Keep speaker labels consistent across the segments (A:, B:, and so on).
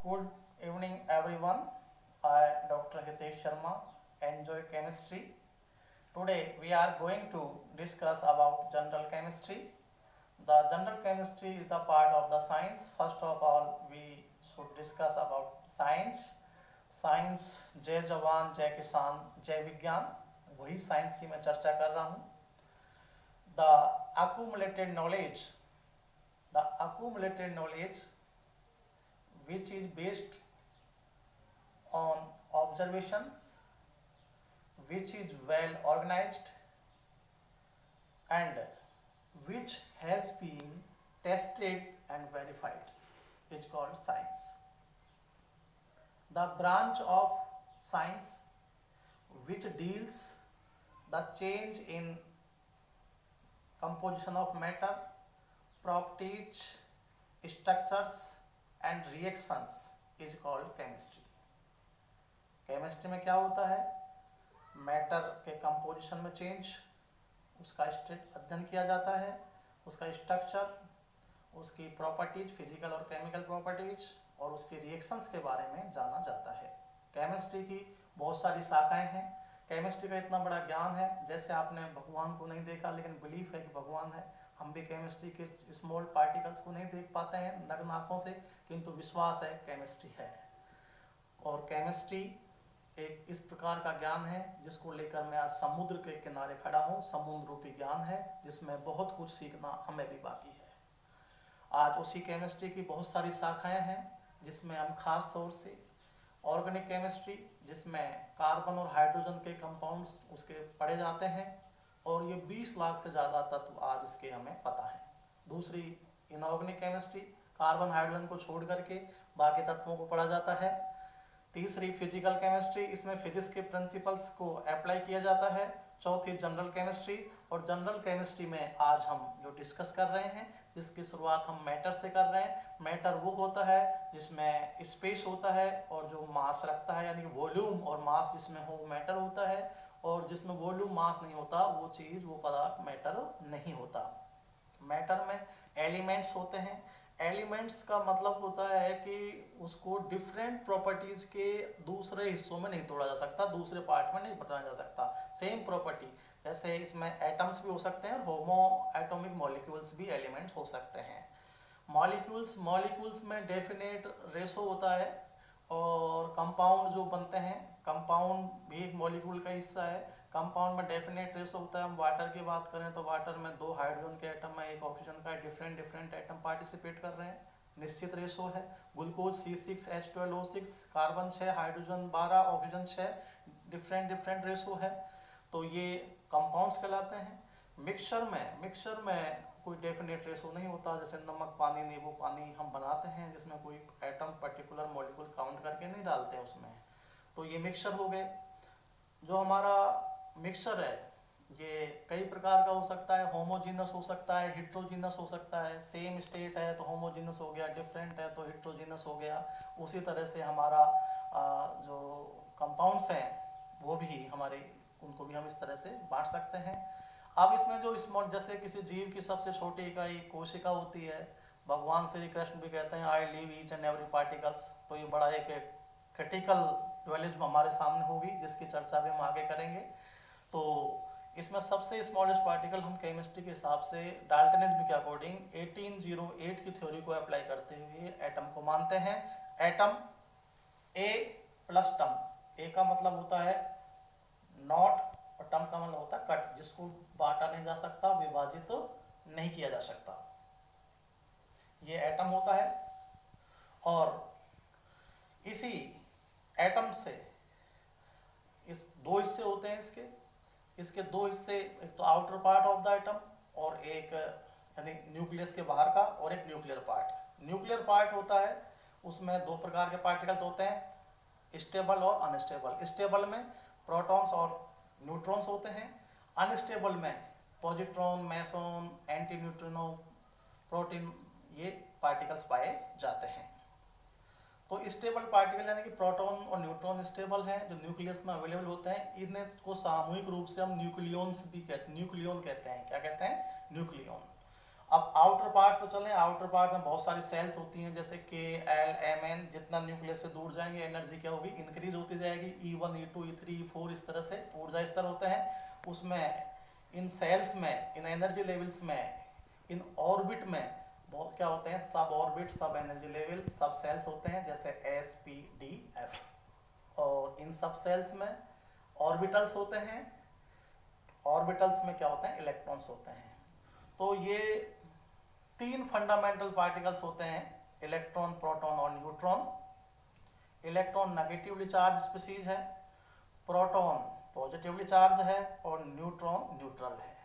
A: Good evening, everyone. I, Dr. Hitesh Sharma, enjoy chemistry. Today, we are going to discuss about general chemistry. The general chemistry is the part of the science. First of all, we should discuss about science. Science जय जवान जय किसान जय विज्ञान, वही science की मैं चर्चा कर रहा हूँ. The accumulated knowledge, the accumulated knowledge which is based on observations, which is well organized and which has been tested and verified, is called science. The branch of science which deals the change in composition of matter, properties, structures and reactions is called chemistry. Chemistry में क्या होता है? Matter के composition में change, उसका state अध्ययन किया जाता है, उसका स्ट्रक्चर, उसकी प्रॉपर्टीज, फिजिकल और केमिकल प्रॉपर्टीज और उसके रिएक्शंस के बारे में जाना जाता है. केमिस्ट्री की बहुत सारी शाखाएं हैं. केमिस्ट्री का इतना बड़ा ज्ञान है, जैसे आपने भगवान को नहीं देखा लेकिन बिलीफ है कि भगवान है. हम भी केमिस्ट्री के स्मॉल पार्टिकल्स को नहीं देख पाते हैं नग्न आंखों से, किंतु विश्वास है केमिस्ट्री है. और केमिस्ट्री एक इस प्रकार का ज्ञान है जिसको लेकर मैं आज समुद्र के किनारे खड़ा हूँ. समुद्र रूपी ज्ञान है जिसमें बहुत कुछ सीखना हमें भी बाकी है. आज उसी केमिस्ट्री की बहुत सारी शाखाएं हैं जिसमें हम खास तौर से ऑर्गेनिक केमिस्ट्री, जिसमें कार्बन और हाइड्रोजन के कंपाउंड्स उसके पढ़े जाते हैं और ये 20 लाख से ज़्यादा तत्व आज इसके हमें पता है. दूसरी इनऑर्गेनिक केमिस्ट्री, कार्बन हाइड्रोजन को छोड़ करके बाकी तत्वों को पढ़ा जाता है. तीसरी फिजिकल केमिस्ट्री, इसमें फिजिक्स के प्रिंसिपल्स को अप्लाई किया जाता है. चौथी जनरल केमिस्ट्री, और जनरल केमिस्ट्री में आज हम जो डिस्कस कर रहे हैं जिसकी शुरुआत हम मैटर से कर रहे हैं. मैटर वो होता है जिसमें स्पेस होता है और जो मास रखता है, यानी कि वॉल्यूम और मास जिसमें हो मैटर होता है, और जिसमें वॉल्यूम मास नहीं होता वो चीज़ वो पदार्थ मैटर नहीं होता. मैटर में एलिमेंट्स होते हैं. एलिमेंट्स का मतलब होता है कि उसको डिफरेंट प्रॉपर्टीज के दूसरे हिस्सों में नहीं तोड़ा जा सकता, दूसरे पार्ट में नहीं बताया जा सकता. सेम प्रॉपर्टी, जैसे इसमें एटम्स भी हो सकते हैं और होमो एटॉमिक मॉलिक्यूल्स भी एलिमेंट्स हो सकते हैं. मॉलिक्यूल्स में डेफिनेट रेशो होता है, और कंपाउंड जो बनते हैं, कंपाउंड भी एक मॉलिक्यूल का हिस्सा है. कंपाउंड में डेफिनेट रेशो होता है. हम वाटर की बात करें तो वाटर में 2 हाइड्रोजन के एटम में 1 ऑक्सीजन का, डिफरेंट एटम पार्टिसिपेट कर रहे हैं, निश्चित रेशो है. Glucose C6H12O6, carbon 6, hydrogen 12, oxygen 6, different ratio है. तो ये कंपाउंड्स कहलाते हैं. मिक्सचर में कोई डेफिनेट रेशो नहीं होता. जैसे नमक पानी, नींबू पानी हम बनाते हैं जिसमें कोई एटम पर्टिकुलर मॉलिक्यूल काउंट करके नहीं डालते हैं उसमें. तो ये मिक्सचर हो गए. जो हमारा मिक्सचर है ये कई प्रकार का हो सकता है. होमोजीनस हो सकता है, हिट्रोजीनस हो सकता है. सेम स्टेट है तो होमोजीनस हो गया, डिफरेंट है तो हिट्रोजीनस हो गया. उसी तरह से हमारा जो कंपाउंड्स हैं वो भी हमारे, उनको भी हम इस तरह से बांट सकते हैं. अब इसमें जो स्मॉल, जैसे किसी जीव की सबसे छोटी इकाई कोशिका होती है, भगवान श्री कृष्ण भी कहते हैं I live each and every particles. तो ये बड़ा एक क्रिटिकल ड्यूअलिज्म हमारे सामने होगी जिसकी चर्चा भी हम आगे करेंगे. तो इसमें सबसे स्मॉलेस्ट पार्टिकल हम केमिस्ट्री के हिसाब से डाल्टनिज्म के अकॉर्डिंग 1808 की थ्योरी को अप्लाई करते हुए एटम को मानते हैं. एटम ए प्लस टम, ए का मतलब होता है नॉट और टम का मतलब होता है कट, जिसको बांटा नहीं जा सकता, विभाजित तो नहीं किया जा सकता. ये एटम होता है. और इसी एटम से इस 2 हिस्से होते हैं. इसके 2 हिस्से, एक तो outer part of the atom और एक यानी न्यूक्लियस के बाहर का, और एक न्यूक्लियर पार्ट. न्यूक्लियर पार्ट होता है उसमें 2 प्रकार के पार्टिकल्स होते हैं, स्टेबल और अनस्टेबल. स्टेबल में प्रोटॉन्स और न्यूट्रॉन्स होते हैं. अनस्टेबल में positron, meson, anti neutrino, protein, ये पार्टिकल्स पाए जाते हैं. तो स्टेबल पार्टिकल यानी कि प्रोटॉन और न्यूट्रॉन स्टेबल हैं, जो न्यूक्लियस में अवेलेबल होते हैं. इन्हें को सामूहिक रूप से हम न्यूक्लियॉन्स भी कहते हैं. न्यूक्लियॉन कहते हैं. क्या कहते हैं? न्यूक्लियॉन. अब आउटर पार्ट पे चलें। आउटर पार्ट में बहुत सारी सेल्स होती हैं, जैसे के एल एम एन। जितना न्यूक्लियस से दूर जाएंगे एनर्जी क्या होगी, इंक्रीज होती जाएगी। E1 E2 E3 E4 इस तरह से ऊर्जा स्तर होते हैं। उसमें इन सेल्स में, इन एनर्जी लेवल्स में, इन ऑर्बिट में बहुत क्या होते हैं, सब ऑर्बिट, सब एनर्जी लेवल, सब सेल्स होते हैं, जैसे एस पी डी एफ। और इन सब सेल्स में ऑर्बिटल्स होते हैं। ऑर्बिटल्स में क्या होते हैं, इलेक्ट्रॉन्स होते हैं। तो ये 3 फंडामेंटल पार्टिकल्स होते हैं, इलेक्ट्रॉन, प्रोटॉन और neutron. Electron negatively charge species है, प्रोटॉन पॉजिटिवली चार्ज है और न्यूट्रॉन न्यूट्रल है।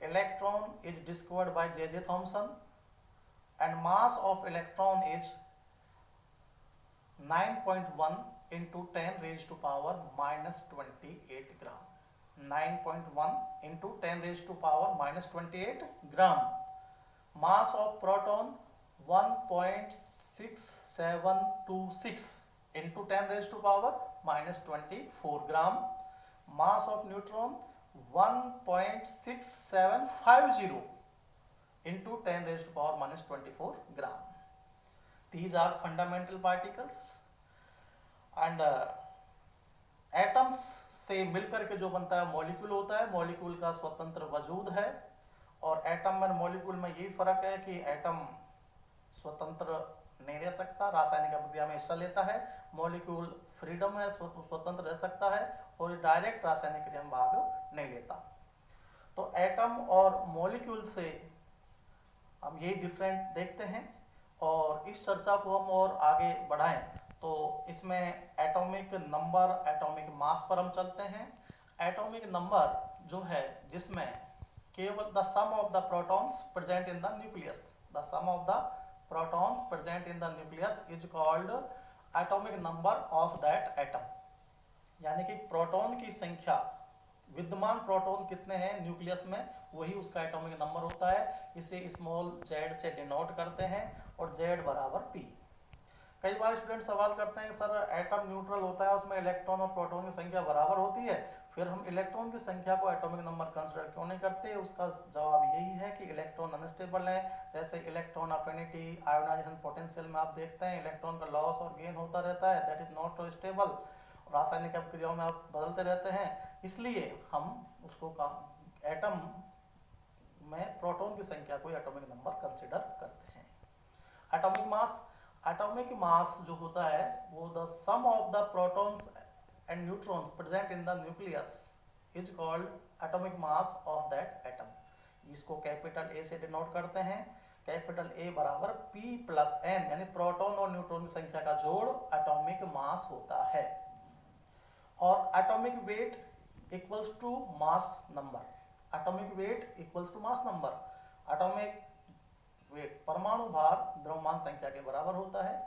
A: Electron is discovered by J.J. Thomson and mass of electron is 9.1 into 10 raised to power minus 28 gram. 9.1 into 10 raised to power minus 28 gram. Mass of proton 1.6726 into 10 raised to power minus 24 gram. Mass of neutron 1.6750 into 10 raised to power minus 24 gram. These are fundamental particles and atoms से मिलकर के जो बनता है molecule होता है। Molecule का स्वतंत्र वजूद है और एटम और मॉलिक्यूल में यही फर्क है कि एटम स्वतंत्र नहीं रह सकता, रासायनिक अभिक्रिया में हिस्सा लेता है। मॉलिक्यूल फ्रीडम है, स्वतंत्र रह सकता है और डायरेक्ट रासायनिक क्रिया में भाग नहीं लेता। तो एटम और मॉलिक्यूल से हम यही डिफरेंट देखते हैं और इस चर्चा को हम और आगे बढ़ाएं तो इसमें एटॉमिक नंबर, एटॉमिक मास पर हम चलते हैं। एटॉमिक नंबर जो है जिसमें केवल the sum of the protons present in the nucleus, the sum of the protons present in the nucleus is called atomic number of that atom. यानी कि प्रोटॉन की संख्या, विद्यमान प्रोटॉन कितने हैं न्यूक्लियस में, वही उसका एटॉमिक नंबर होता है। इसे स्मॉल z से डिनोट करते हैं और z बराबर p। कई बार स्टूडेंट सवाल करते हैं कि सर एटम न्यूट्रल होता है, उसमें इलेक्ट्रॉन और प्रोटॉन की संख्या बराबर होती है, फिर हम इलेक्ट्रॉन की संख्या को एटॉमिक नंबर कंसिडर क्यों नहीं करते। उसका जवाब यही है कि इलेक्ट्रॉन अनस्टेबल है। जैसे इलेक्ट्रॉन अफिनिटी, आयोनाइजेशन पोटेंशियल में आप देखते हैं इलेक्ट्रॉन का लॉस और गेन होता रहता है, दैट इज नॉट स्टेबल। रासायनिक अभिक्रियाओं में आप बदलते रहते हैं, इसलिए हम उसको एटम में प्रोटॉन की संख्या को एटॉमिक नंबर कंसिडर करते हैं। एटॉमिक मास, एटॉमिक मास जो होता है वो the sum of the protons and neutrons present in the nucleus is called atomic mass of that atom. इसको कैपिटल ए से डिनोट करते हैं। कैपिटल ए बराबर P प्लस N, यानी प्रोटॉन और न्यूट्रॉन की संख्या का जोड़ एटॉमिक मास होता है। और atomic weight equals to mass number. Atomic weight equals to mass number. Atomic weight, परमाणु भार द्रव्यमान संख्या के बराबर होता है।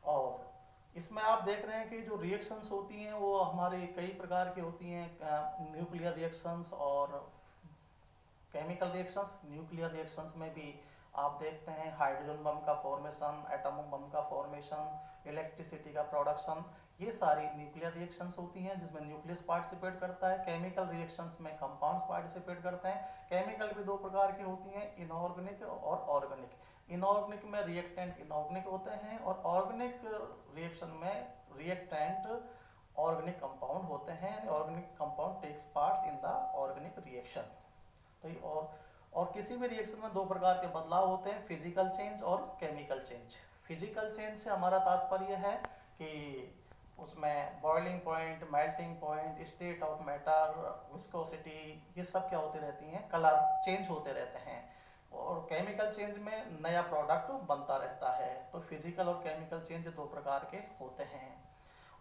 A: और इसमें आप देख रहे हैं कि जो रिएक्शंस होती हैं वो हमारे कई प्रकार की होती हैं, न्यूक्लियर रिएक्शंस और केमिकल रिएक्शंस। न्यूक्लियर रिएक्शंस में भी आप देखते हैं हाइड्रोजन बम का फॉर्मेशन, एटॉमिक बम का फॉर्मेशन, इलेक्ट्रिसिटी का प्रोडक्शन, ये सारी न्यूक्लियर रिएक्शंस होती हैं जिसमें न्यूक्लियस पार्टिसिपेट करता है। केमिकल रिएक्शंस में कंपाउंड्स पार्टिसिपेट करते हैं। केमिकल भी दो प्रकार की होती हैं, इनऑर्गेनिक और ऑर्गेनिक। इनऑर्गेनिक में रिएक्टेंट इनऑर्गेनिक होते हैं और ऑर्गेनिक रिएक्शन में रिएक्टेंट ऑर्गेनिक कंपाउंड होते हैं। Organic compound takes part in the organic reaction. तो और किसी भी रिएक्शन में दो प्रकार के बदलाव होते हैं, फिजिकल चेंज और केमिकल चेंज। फिजिकल चेंज से हमारा तात्पर्य है कि उसमें boiling point, melting point, state of matter, viscosity, ये सब क्या होती रहती हैं, कलर चेंज होते रहते हैं। और केमिकल चेंज में नया प्रोडक्ट बनता रहता है। तो फिजिकल और केमिकल चेंज दो प्रकार के होते हैं।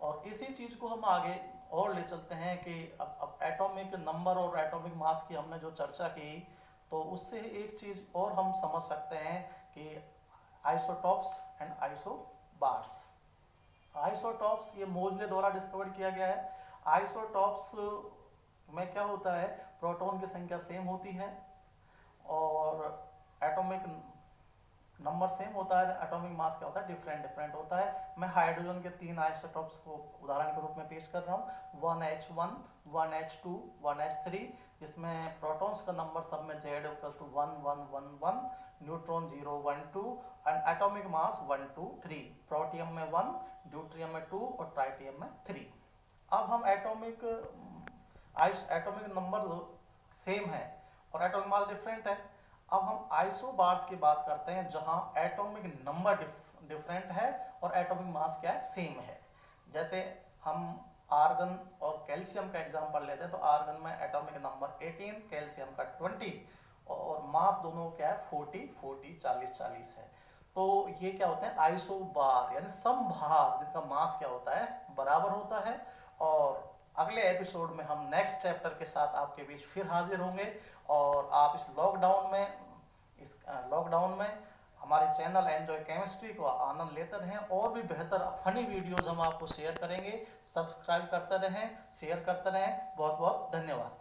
A: और इसी चीज को हम आगे और ले चलते हैं कि अब एटॉमिक नंबर और एटॉमिक मास की हमने जो चर्चा की, तो उससे एक चीज और हम समझ सकते हैं कि आइसोटॉप्स एंड आइसोबार्स। आइसोटॉप्स ये मोजले द्वारा डिस्कवर किया गया है। आइसोटॉप्स में क्या होता है, प्रोटॉन की संख्या सेम होती है और एटॉमिक नंबर सेम होता है, एटॉमिक मास क्या होता है, डिफरेंट होता है। मैं हाइड्रोजन के 3 आइसोटॉप्स को उदाहरण के रूप में पेश कर रहा हूँ, 1H1, 1H2, 1H3। जिसमें प्रोटॉन्स का नंबर सब में Z = 1 1 1 1, neutron 0 1 2 and atomic mass 1 2 3, protium में 1, ड्यूट्रियम में 2 और ट्राइटियम में 3। अब हम एटॉमिक नंबर सेम है और एटॉमिक मास डिफरेंट है। अब हम आइसोबार्स की बात करते हैं जहां एटॉमिक नंबर डिफरेंट है और एटॉमिक मास क्या है, सेम है। जैसे हम आर्गन और कैल्शियम का एग्जांपल लेते हैं तो आर्गन में एटॉमिक नंबर 18, कैल्शियम का 20 और मास दोनों क्या है 40 40 40 40 है। तो ये क्या होते हैं आइसोबार यानी समभार जिनका मास क्या होता है बराबर होता है। और अगले एपिसोड में हम नेक्स्ट चैप्टर के साथ आपके बीच फिर हाजिर होंगे और आप इस लॉकडाउन में हमारे चैनल एंजॉय केमिस्ट्री को आनंद लेते रहें और भी बेहतर फनी वीडियोज हम आपको शेयर करेंगे। सब्सक्राइब करते रहें, शेयर करते रहें। बहुत बहुत धन्यवाद।